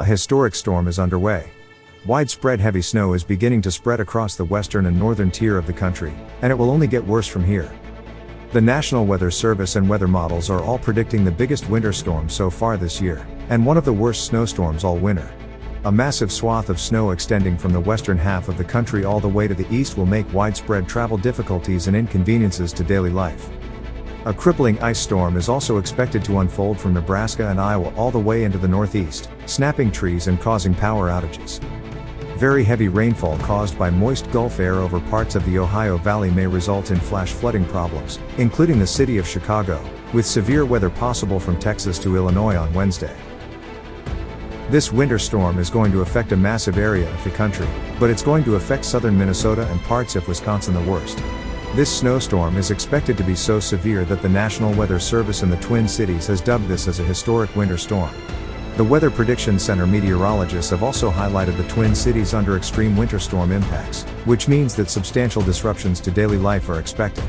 A historic storm is underway. Widespread heavy snow is beginning to spread across the western and northern tier of the country, and it will only get worse from here. The National Weather Service and weather models are all predicting the biggest winter storm so far this year, and one of the worst snowstorms all winter. A massive swath of snow extending from the western half of the country all the way to the east will make widespread travel difficulties and inconveniences to daily life. A crippling ice storm is also expected to unfold from Nebraska and Iowa all the way into the northeast, snapping trees and causing power outages. Very heavy rainfall caused by moist Gulf air over parts of the Ohio Valley may result in flash flooding problems, including the city of Chicago, with severe weather possible from Texas to Illinois on Wednesday. This winter storm is going to affect a massive area of the country, but it's going to affect southern Minnesota and parts of Wisconsin the worst. This snowstorm is expected to be so severe that the National Weather Service in the Twin Cities has dubbed this as a historic winter storm. The Weather Prediction Center meteorologists have also highlighted the Twin Cities under extreme winter storm impacts, which means that substantial disruptions to daily life are expected.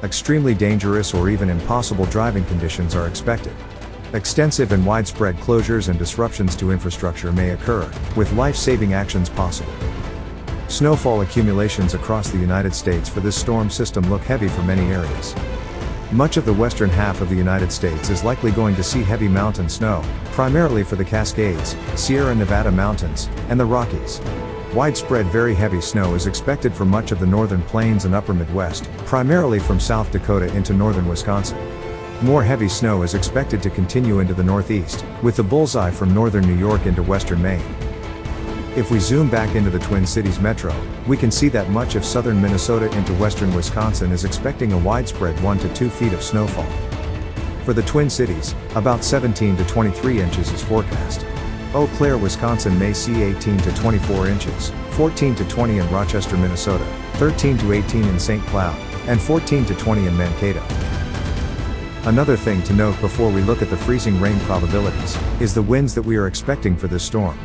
Extremely dangerous or even impossible driving conditions are expected. Extensive and widespread closures and disruptions to infrastructure may occur, with life-saving actions possible. Snowfall accumulations across the United States for this storm system look heavy for many areas. Much of the western half of the United States is likely going to see heavy mountain snow, primarily for the Cascades, Sierra Nevada mountains, and the Rockies. Widespread very heavy snow is expected for much of the northern plains and upper Midwest, primarily from South Dakota into northern Wisconsin. More heavy snow is expected to continue into the northeast, with the bullseye from northern New York into western Maine. If we zoom back into the Twin Cities metro, we can see that much of southern Minnesota into western Wisconsin is expecting a widespread 1 to 2 feet of snowfall. For the Twin Cities, about 17 to 23 inches is forecast. Eau Claire, Wisconsin may see 18 to 24 inches, 14 to 20 in Rochester, Minnesota, 13 to 18 in St. Cloud, and 14 to 20 in Mankato. Another thing to note before we look at the freezing rain probabilities, is the winds that we are expecting for this storm.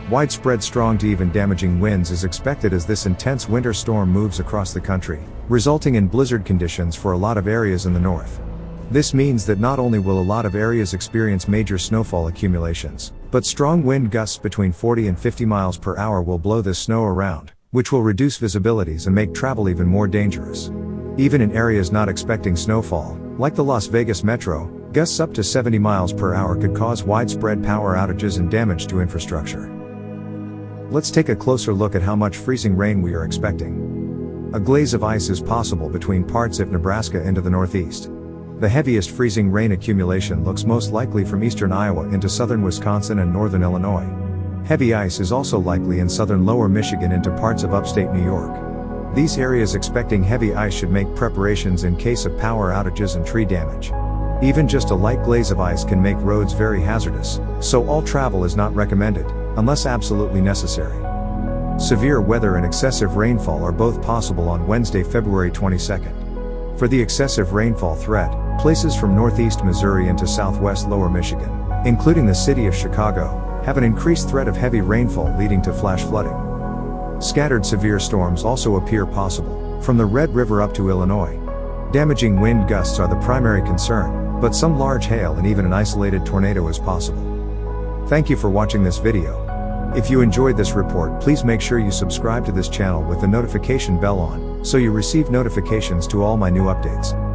Widespread strong to even damaging winds is expected as this intense winter storm moves across the country, resulting in blizzard conditions for a lot of areas in the north. This means that not only will a lot of areas experience major snowfall accumulations, but strong wind gusts between 40 and 50 miles per hour will blow this snow around, which will reduce visibilities and make travel even more dangerous. Even in areas not expecting snowfall, like the Las Vegas metro, gusts up to 70 miles per hour could cause widespread power outages and damage to infrastructure. Let's take a closer look at how much freezing rain we are expecting. A glaze of ice is possible between parts of Nebraska into the northeast. The heaviest freezing rain accumulation looks most likely from eastern Iowa into southern Wisconsin and northern Illinois. Heavy ice is also likely in southern lower Michigan into parts of upstate New York. These areas expecting heavy ice should make preparations in case of power outages and tree damage. Even just a light glaze of ice can make roads very hazardous, so all travel is not recommended, unless absolutely necessary. Severe weather and excessive rainfall are both possible on Wednesday, February 22nd. For the excessive rainfall threat, places from northeast Missouri into southwest lower Michigan, including the city of Chicago, have an increased threat of heavy rainfall leading to flash flooding. Scattered severe storms also appear possible, from the Red River up to Illinois. Damaging wind gusts are the primary concern, but some large hail and even an isolated tornado is possible. Thank you for watching this video. If you enjoyed this report, please make sure you subscribe to this channel with the notification bell on, so you receive notifications to all my new updates.